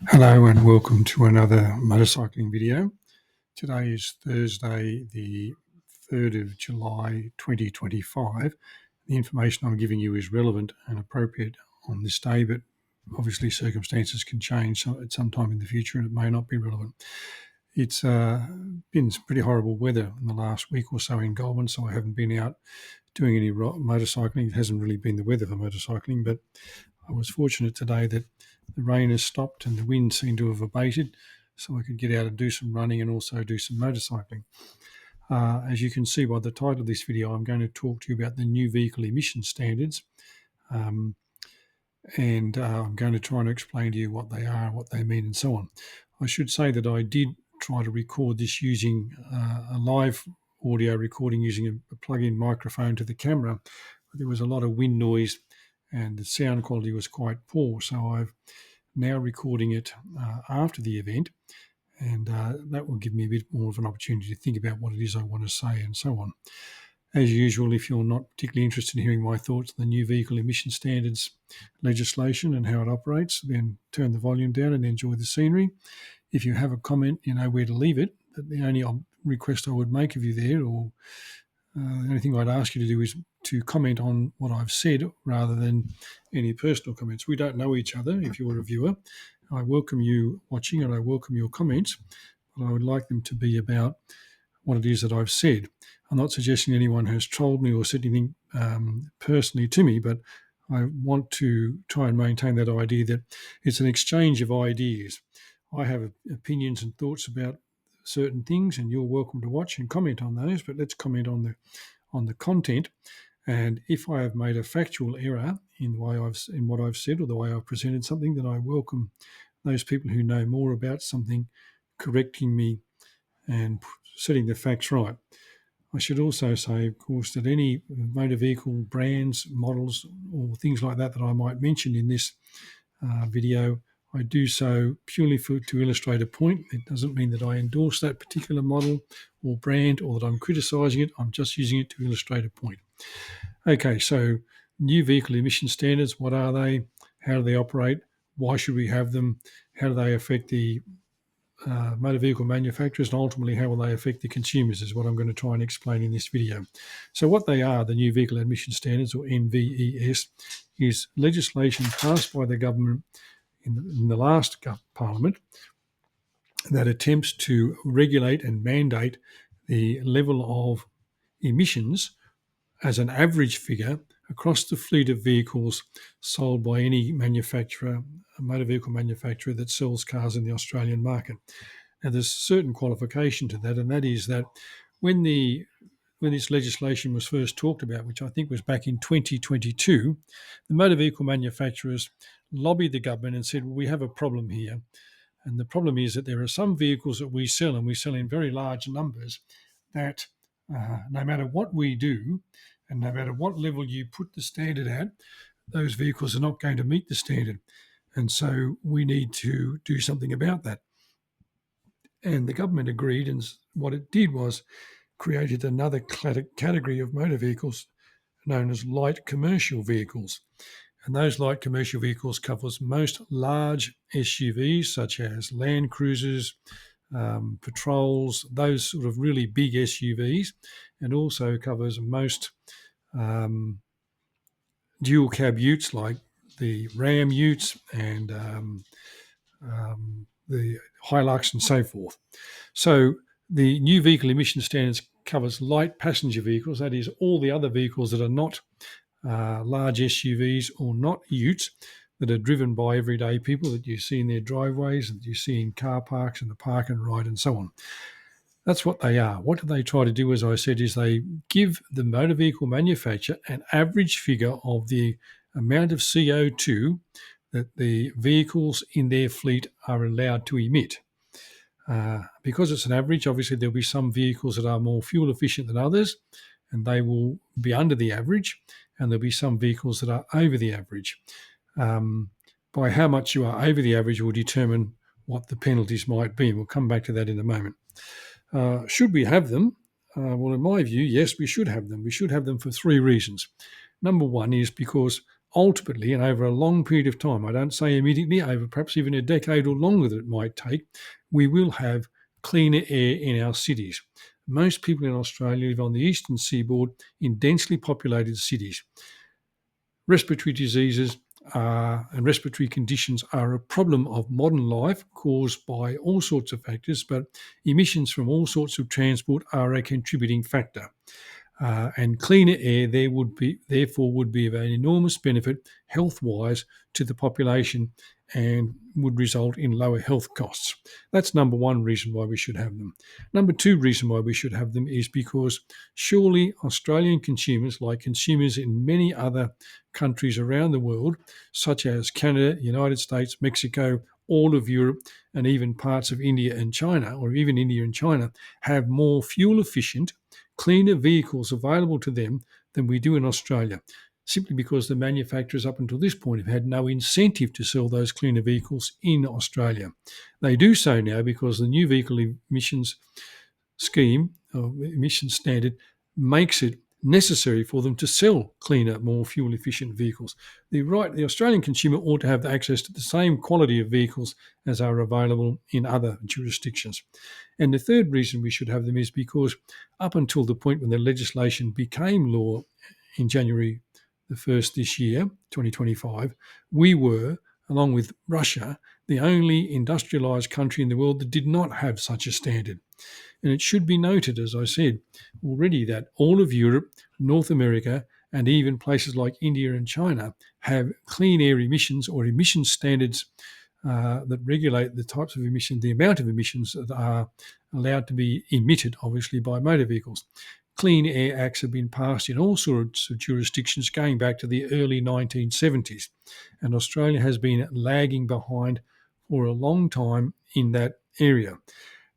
Hello and welcome to another motorcycling video. Today is Thursday, the 3rd of July 2025. The information I'm giving you is relevant and appropriate on this day, but obviously circumstances can change at some time in the future and it may not be relevant. It's been some pretty horrible weather in the last week or so in Goulburn, so I haven't been out doing any motorcycling. It hasn't really been the weather for motorcycling, but I was fortunate today that the rain has stopped and the wind seemed to have abated, so I could get out and do some running and also do some motorcycling. As you can see by the title of this video, I'm going to talk to you about the new vehicle emission standards, um, and I'm going to try and explain to you what they are, what they mean, and so on. I should say that I did try to record this using a live audio recording using a plug-in microphone to the camera, but there was a lot of wind noise and the sound quality was quite poor. So I've now recording it after the event, and that will give me a bit more of an opportunity to think about what it is I want to say and so on. As usual, if you're not particularly interested in hearing my thoughts on the new vehicle emission standards legislation and how it operates, then turn the volume down and enjoy the scenery. If you have a comment, you know where to leave it. But the only request I would make of you there, or the only thing I'd ask you to do is to comment on what I've said rather than any personal comments. We don't know each other if you're a viewer. I welcome you watching and I welcome your comments, but I would like them to be about what it is that I've said. I'm not suggesting anyone has trolled me or said anything personally to me, but I want to try and maintain that idea that it's an exchange of ideas. I have opinions and thoughts about certain things, and you're welcome to watch and comment on those. But let's comment on the content. And if I have made a factual error in what I've said or the way I've presented something, then I welcome those people who know more about something correcting me and setting the facts right. I should also say, of course, that any motor vehicle brands, models, or things like that I might mention in this video, I do so purely to illustrate a point. It doesn't mean that I endorse that particular model or brand or that I'm criticising it. I'm just using it to illustrate a point. Okay, so new vehicle emission standards, what are they? How do they operate? Why should we have them? How do they affect the motor vehicle manufacturers, and ultimately how will they affect the consumers is what I'm going to try and explain in this video. So what they are, the new vehicle emission standards, or NVES, is legislation passed by the government in the last parliament that attempts to regulate and mandate the level of emissions as an average figure across the fleet of vehicles sold by any manufacturer, a motor vehicle manufacturer that sells cars in the Australian market. Now, there's a certain qualification to that, and that is that when this legislation was first talked about, which I think was back in 2022, the motor vehicle manufacturers lobbied the government and said, well, we have a problem here. And the problem is that there are some vehicles that we sell, and we sell in very large numbers, that no matter what we do, and no matter what level you put the standard at, those vehicles are not going to meet the standard. And so we need to do something about that. And the government agreed, and what it did was created another category of motor vehicles known as light commercial vehicles. And those light commercial vehicles covers most large SUVs such as Land Cruisers, patrols, those sort of really big SUVs, and also covers most dual cab utes like the Ram utes and the Hilux and so forth. So the new vehicle emission standards covers light passenger vehicles, that is all the other vehicles that are not large SUVs or not utes that are driven by everyday people that you see in their driveways, that you see in car parks and the park and ride and so on. That's what they are. What do they try to do, as I said, is they give the motor vehicle manufacturer an average figure of the amount of CO2 that the vehicles in their fleet are allowed to emit. Because it's an average, obviously there'll be some vehicles that are more fuel efficient than others, and they will be under the average, and there'll be some vehicles that are over the average. By how much you are over the average will determine what the penalties might be. We'll come back to that in a moment. Should we have them? Well, in my view, yes, we should have them. We should have them for three reasons. Number one is because ultimately, and over a long period of time, I don't say immediately, over perhaps even a decade or longer that it might take, we will have cleaner air in our cities. Most people in Australia live on the eastern seaboard in densely populated cities. Respiratory diseases and respiratory conditions are a problem of modern life caused by all sorts of factors, but emissions from all sorts of transport are a contributing factor. And cleaner air therefore would be of an enormous benefit health-wise to the population and would result in lower health costs. That's number one reason why we should have them. Number two reason why we should have them is because surely Australian consumers, like consumers in many other countries around the world, such as Canada, United States, Mexico, all of Europe, and even parts of India and China, or even India and China, have more fuel efficient, cleaner vehicles available to them than we do in Australia, simply because the manufacturers up until this point have had no incentive to sell those cleaner vehicles in Australia. They do so now because the new vehicle emissions scheme, or emissions standard, makes it necessary for them to sell cleaner, more fuel efficient vehicles. The Australian consumer ought to have access to the same quality of vehicles as are available in other jurisdictions. And the third reason we should have them is because up until the point when the legislation became law in January the 1st this year, 2025, we were, along with Russia, the only industrialised country in the world that did not have such a standard. And it should be noted, as I said already, that all of Europe, North America, and even places like India and China have clean air emissions or emission standards that regulate the types of emissions, the amount of emissions that are allowed to be emitted, obviously, by motor vehicles. Clean Air Acts have been passed in all sorts of jurisdictions going back to the early 1970s. And Australia has been lagging behind for a long time in that area.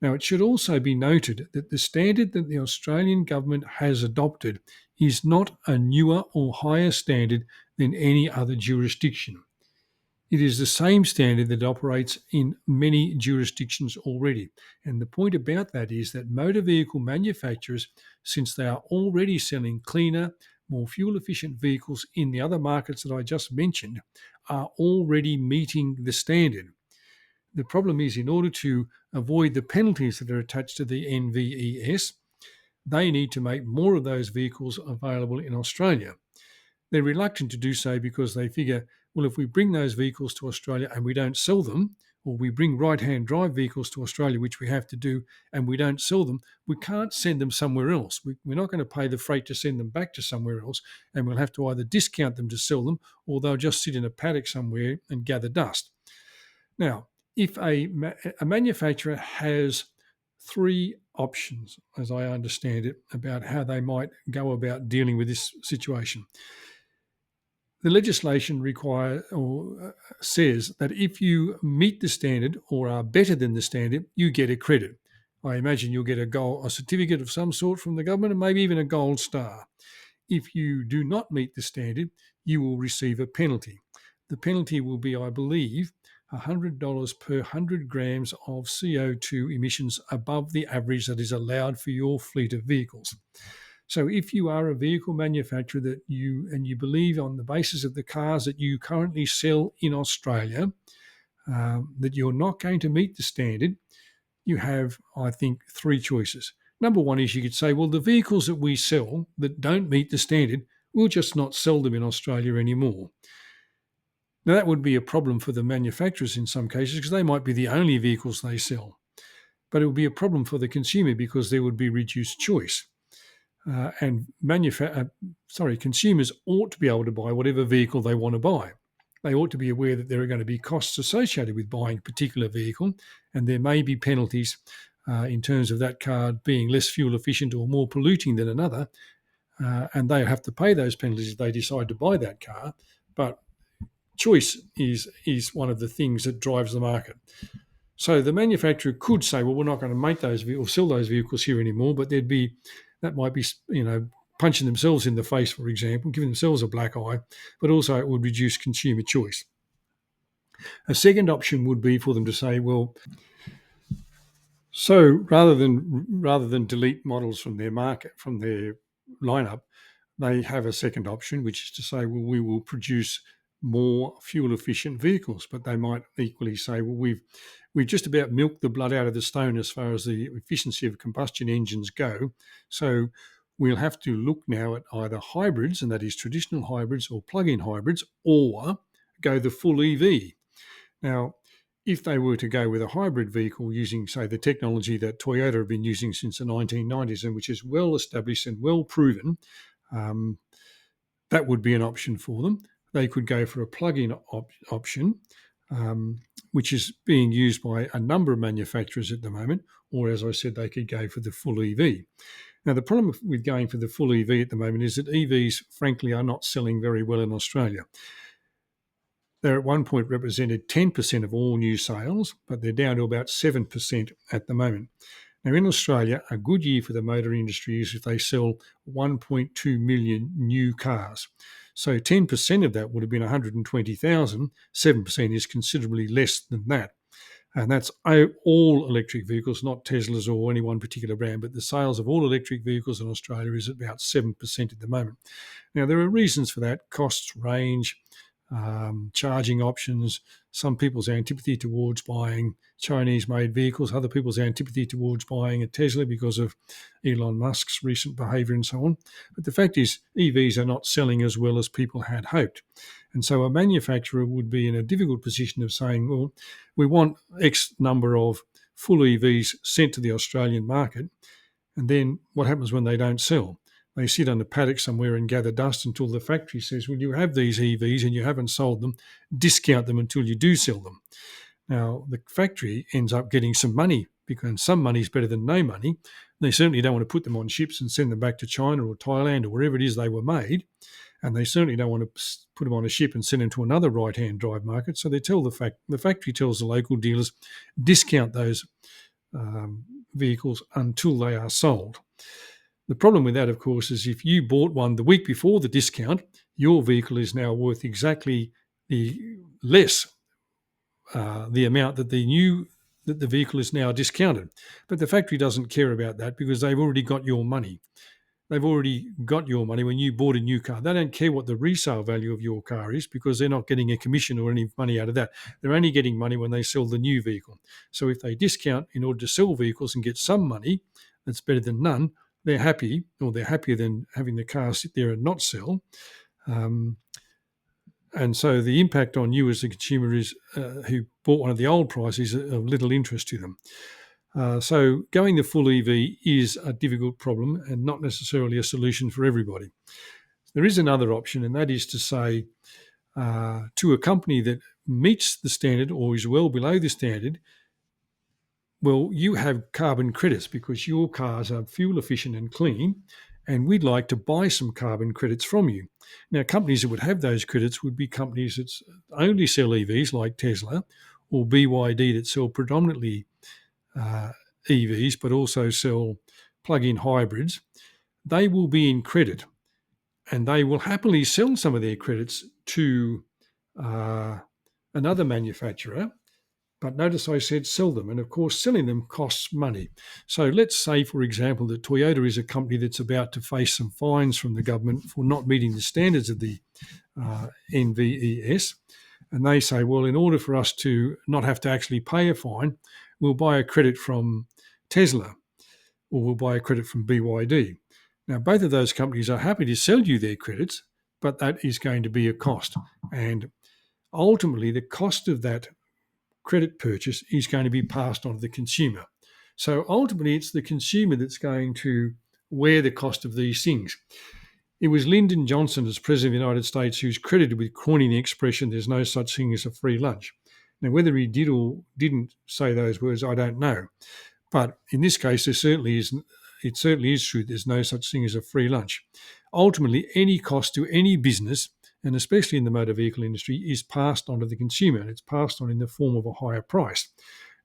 Now, it should also be noted that the standard that the Australian government has adopted is not a newer or higher standard than any other jurisdiction. It is the same standard that operates in many jurisdictions already. And the point about that is that motor vehicle manufacturers, since they are already selling cleaner, more fuel efficient vehicles in the other markets that I just mentioned, are already meeting the standard. The problem is, in order to avoid the penalties that are attached to the NVES, they need to make more of those vehicles available in Australia. They're reluctant to do so because they figure, well, if we bring those vehicles to Australia and we don't sell them, or we bring right-hand drive vehicles to Australia, which we have to do, and we don't sell them, we can't send them somewhere else. We're not going to pay the freight to send them back to somewhere else, and we'll have to either discount them to sell them, or they'll just sit in a paddock somewhere and gather dust. Now, if a manufacturer has three options, as I understand it, about how they might go about dealing with this situation. The legislation says that if you meet the standard or are better than the standard, you get a credit. I imagine you'll get a certificate of some sort from the government and maybe even a gold star. If you do not meet the standard, you will receive a penalty. The penalty will be, I believe, $100 per 100 grams of CO2 emissions above the average that is allowed for your fleet of vehicles. So if you are a vehicle manufacturer that you believe on the basis of the cars that you currently sell in Australia that you're not going to meet the standard, you have, I think, three choices. Number one is you could say, well, the vehicles that we sell that don't meet the standard, we'll just not sell them in Australia anymore. Now, that would be a problem for the manufacturers in some cases because they might be the only vehicles they sell. But it would be a problem for the consumer because there would be reduced choice. Consumers ought to be able to buy whatever vehicle they want to buy. They ought to be aware that there are going to be costs associated with buying a particular vehicle, and there may be penalties in terms of that car being less fuel efficient or more polluting than another, and they have to pay those penalties if they decide to buy that car. But choice is one of the things that drives the market. So the manufacturer could say, well, we're not going to make those or sell those vehicles here anymore, but that might be, punching themselves in the face, for example, giving themselves a black eye, but also it would reduce consumer choice. A second option would be for them to say, well, so rather than delete models from their market, from their lineup, they have a second option, which is to say, well, we will produce more fuel-efficient vehicles. But they might equally say, well, we've just about milked the blood out of the stone as far as the efficiency of combustion engines go. So we'll have to look now at either hybrids, and that is traditional hybrids or plug-in hybrids, or go the full EV. Now, if they were to go with a hybrid vehicle using, say, the technology that Toyota have been using since the 1990s and which is well established and well proven, that would be an option for them. They could go for a plug-in option, which is being used by a number of manufacturers at the moment, or as I said, they could go for the full EV. Now, the problem with going for the full EV at the moment is that EVs, frankly, are not selling very well in Australia. They at one point represented 10% of all new sales, but they're down to about 7% at the moment. Now, in Australia, a good year for the motor industry is if they sell 1.2 million new cars. So 10% of that would have been 120,000. 7% is considerably less than that. And that's all electric vehicles, not Teslas or any one particular brand, but the sales of all electric vehicles in Australia is about 7% at the moment. Now, there are reasons for that: costs, range, charging options, some people's antipathy towards buying Chinese-made vehicles, other people's antipathy towards buying a Tesla because of Elon Musk's recent behaviour and so on. But the fact is, EVs are not selling as well as people had hoped. And so a manufacturer would be in a difficult position of saying, well, we want X number of full EVs sent to the Australian market, and then what happens when they don't sell? They sit on a paddock somewhere and gather dust until the factory says, well, you have these EVs and you haven't sold them, discount them until you do sell them. Now, the factory ends up getting some money, because some money is better than no money. They certainly don't want to put them on ships and send them back to China or Thailand or wherever it is they were made. And they certainly don't want to put them on a ship and send them to another right-hand drive market. So they tell the factory tells the local dealers, discount those vehicles until they are sold. The problem with that, of course, is if you bought one the week before the discount, your vehicle is now worth exactly the amount that the vehicle is now discounted. But the factory doesn't care about that because they've already got your money. They've already got your money when you bought a new car. They don't care what the resale value of your car is because they're not getting a commission or any money out of that. They're only getting money when they sell the new vehicle. So if they discount in order to sell vehicles and get some money, that's better than none. They're happy, or they're happier than having the car sit there and not sell. And so the impact on you as the consumer is who bought one of the old prices of little interest to them. So going the full EV is a difficult problem and not necessarily a solution for everybody. There is another option, and that is to say to a company that meets the standard or is well below the standard, well, you have carbon credits because your cars are fuel efficient and clean, and we'd like to buy some carbon credits from you. Now, companies that would have those credits would be companies that only sell EVs like Tesla or BYD that sell predominantly EVs but also sell plug-in hybrids. They will be in credit, and they will happily sell some of their credits to another manufacturer. But notice I said sell them. And of course, selling them costs money. So let's say, for example, that Toyota is a company that's about to face some fines from the government for not meeting the standards of the NVES. And they say, well, in order for us to not have to actually pay a fine, we'll buy a credit from Tesla or we'll buy a credit from BYD. Now, both of those companies are happy to sell you their credits, but that is going to be a cost. And ultimately, the cost of that credit purchase is going to be passed on to the consumer. So ultimately, it's the consumer that's going to wear the cost of these things. It was Lyndon Johnson, as President of the United States, who's credited with coining the expression, there's no such thing as a free lunch. Now, whether he did or didn't say those words, I don't know. But in this case, it certainly is true there's no such thing as a free lunch. Ultimately, any cost to any business, and especially in the motor vehicle industry, is passed on to the consumer, and it's passed on in the form of a higher price.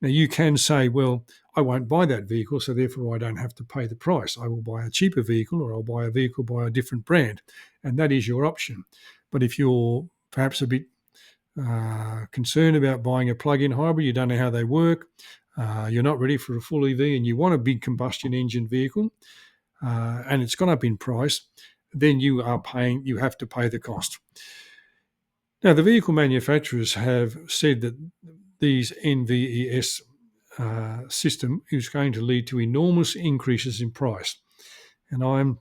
Now, you can say, well, I won't buy that vehicle, so therefore I don't have to pay the price. I will buy a cheaper vehicle, or I'll buy a vehicle by a different brand, and that is your option. But if you're perhaps a bit concerned about buying a plug-in hybrid, you don't know how they work, you're not ready for a full EV, and you want a big combustion engine vehicle, and it's gone up in price, then you have to pay the cost. Now, the vehicle manufacturers have said that these NVES system is going to lead to enormous increases in price. And I'm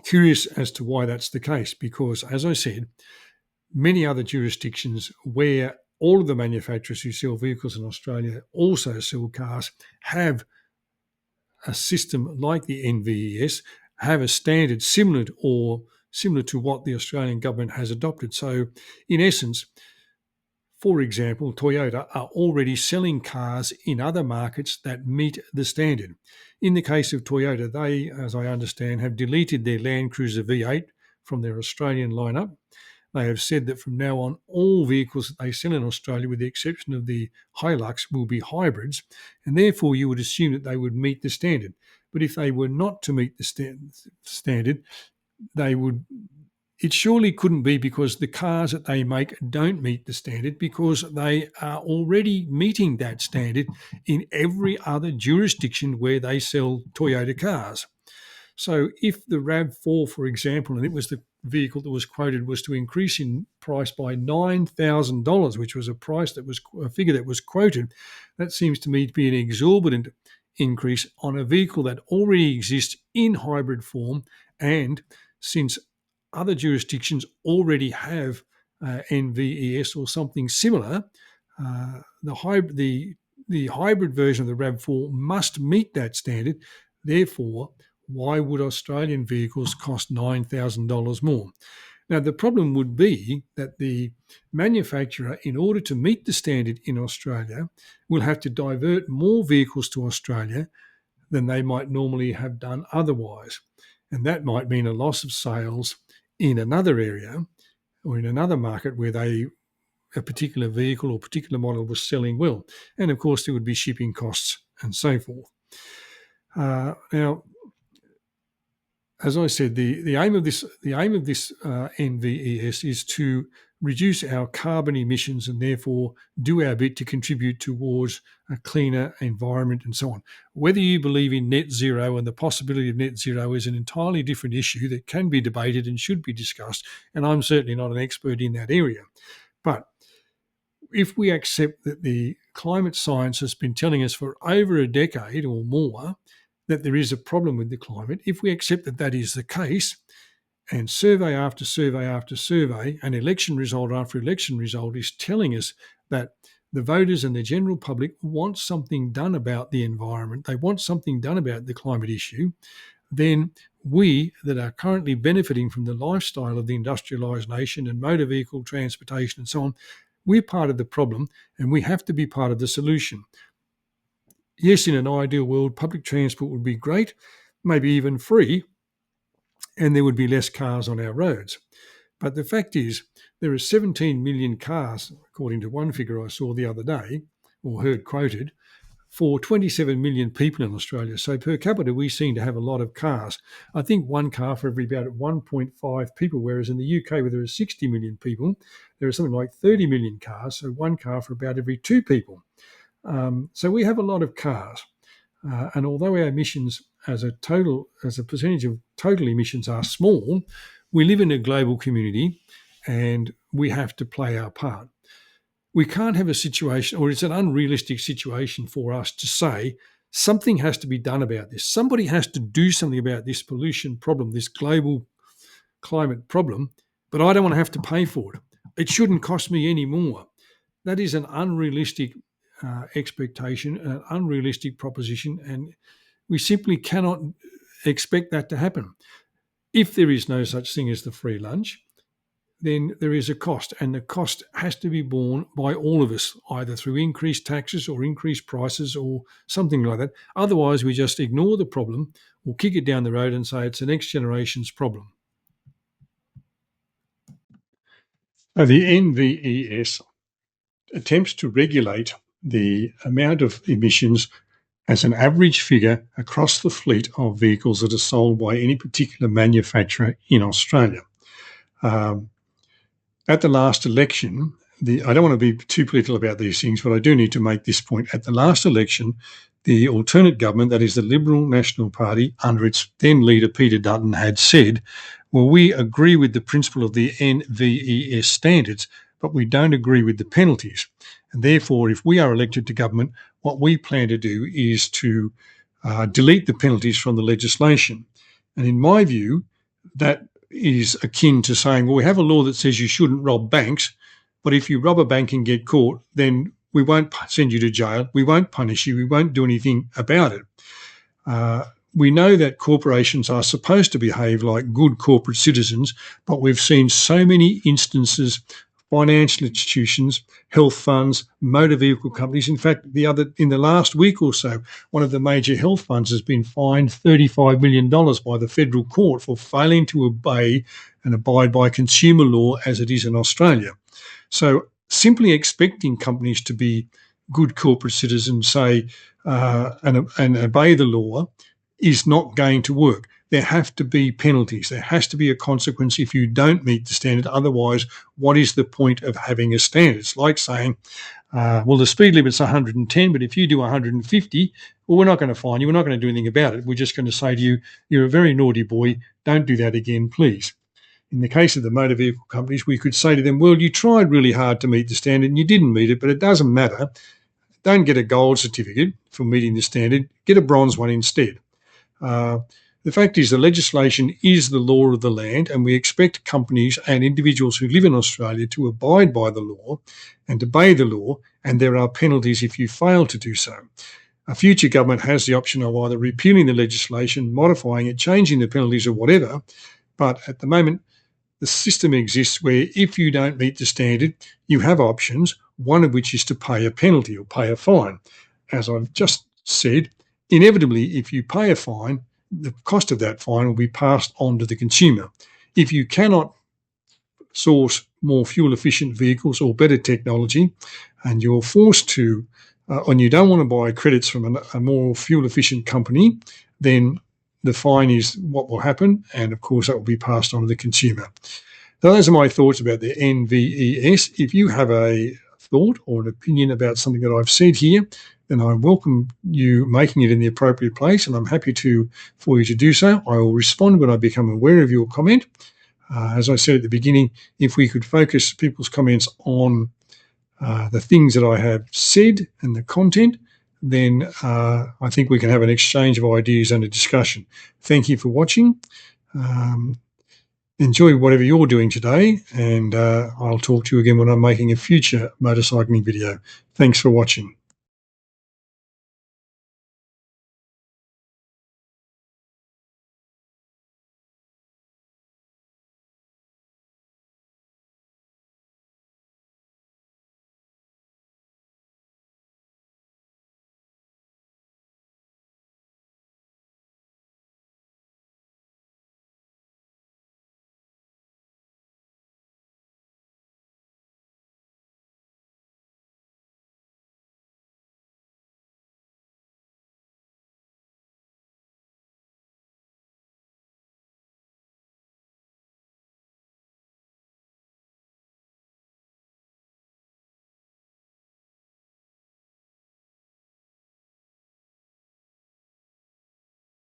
curious as to why that's the case, because, as I said, many other jurisdictions where all of the manufacturers who sell vehicles in Australia also sell cars have a system like the NVES, have a standard similar to what the Australian government has adopted. So, in essence, for example, Toyota are already selling cars in other markets that meet the standard. In the case of Toyota, they, as I understand, have deleted their Land Cruiser V8 from their Australian lineup. They have said that from now on, all vehicles that they sell in Australia, with the exception of the Hilux, will be hybrids, and therefore you would assume that they would meet the standard. But if they were not to meet the standard, it surely couldn't be because the cars that they make don't meet the standard, because they are already meeting that standard in every other jurisdiction where they sell Toyota cars. So if the RAV4, for example, and it was the vehicle that was quoted, was to increase in price by $9,000, which was a figure that was quoted, that seems to me to be an exorbitant increase on a vehicle that already exists in hybrid form. And since other jurisdictions already have NVES or something similar, the hybrid version of the RAV4 must meet that standard. Therefore, why would Australian vehicles cost $9,000 more? Now, the problem would be that the manufacturer, in order to meet the standard in Australia, will have to divert more vehicles to Australia than they might normally have done otherwise. And that might mean a loss of sales in another area or in another market where a particular vehicle or particular model was selling well. And of course, there would be shipping costs and so forth. Now, as I said, the aim of this NVES is to reduce our carbon emissions and therefore do our bit to contribute towards a cleaner environment and so on. Whether you believe in net zero and the possibility of net zero is an entirely different issue that can be debated and should be discussed, and I'm certainly not an expert in that area. But if we accept that the climate science has been telling us for over a decade or more that there is a problem with the climate, if we accept that that is the case, and survey after survey after survey, and election result after election result is telling us that the voters and the general public want something done about the environment, they want something done about the climate issue, then we that are currently benefiting from the lifestyle of the industrialised nation and motor vehicle transportation and so on, we're part of the problem and we have to be part of the solution. Yes, in an ideal world, public transport would be great, maybe even free, and there would be less cars on our roads. But the fact is, there are 17 million cars, according to one figure I saw the other day, or heard quoted, for 27 million people in Australia. So per capita, we seem to have a lot of cars. I think one car for every about 1.5 people, whereas in the UK, where there are 60 million people, there are something like 30 million cars, so one car for about every 2 people. So we have a lot of cars. And although our emissions as a percentage of total emissions are small, we live in a global community and we have to play our part. We can't have a situation, or it's an unrealistic situation for us to say something has to be done about this. Somebody has to do something about this pollution problem, this global climate problem, but I don't want to have to pay for it. It shouldn't cost me any more. That is an unrealistic expectation, an unrealistic proposition, and we simply cannot expect that to happen. If there is no such thing as the free lunch, then there is a cost, and the cost has to be borne by all of us, either through increased taxes or increased prices or something like that. Otherwise, we just ignore the problem or kick it down the road and say it's the next generation's problem. Now, the NVES attempts to regulate the amount of emissions as an average figure across the fleet of vehicles that are sold by any particular manufacturer in Australia. At the last election, I don't want to be too political about these things, but I do need to make this point. At the last election, the alternate government, that is the Liberal National Party, under its then leader Peter Dutton, had said, Well, we agree with the principle of the NVES standards, but we don't agree with the penalties. And therefore, if we are elected to government, what we plan to do is to delete the penalties from the legislation. And in my view, that is akin to saying, well, we have a law that says you shouldn't rob banks, but if you rob a bank and get caught, then we won't send you to jail, we won't punish you, we won't do anything about it. We know that corporations are supposed to behave like good corporate citizens, but we've seen so many instances, financial institutions, health funds, motor vehicle companies. In fact, in the last week or so, one of the major health funds has been fined $35 million by the federal court for failing to obey and abide by consumer law as it is in Australia. So simply expecting companies to be good corporate citizens, say, and obey the law is not going to work. There have to be penalties. There has to be a consequence if you don't meet the standard. Otherwise, what is the point of having a standard? It's like saying, well, the speed limit's 110, but if you do 150, well, we're not going to fine you. We're not going to do anything about it. We're just going to say to you, you're a very naughty boy. Don't do that again, please. In the case of the motor vehicle companies, we could say to them, well, you tried really hard to meet the standard and you didn't meet it, but it doesn't matter. Don't get a gold certificate for meeting the standard. Get a bronze one instead. The fact is the legislation is the law of the land, and we expect companies and individuals who live in Australia to abide by the law and obey the law, and there are penalties if you fail to do so. A future government has the option of either repealing the legislation, modifying it, changing the penalties or whatever, but at the moment the system exists where if you don't meet the standard, you have options, one of which is to pay a penalty or pay a fine. As I've just said, inevitably, if you pay a fine, the cost of that fine will be passed on to the consumer. If you cannot source more fuel-efficient vehicles or better technology, and you're forced to, and you don't want to buy credits from a more fuel-efficient company, then the fine is what will happen, and of course that will be passed on to the consumer. So those are my thoughts about the NVES. If you have a thought or an opinion about something that I've said here, then I welcome you making it in the appropriate place, and I'm happy for you to do so. I will respond when I become aware of your comment. As I said at the beginning, if we could focus people's comments on the things that I have said and the content, then I think we can have an exchange of ideas and a discussion. Thank you for watching. Enjoy whatever you're doing today, and I'll talk to you again when I'm making a future motorcycling video. Thanks for watching.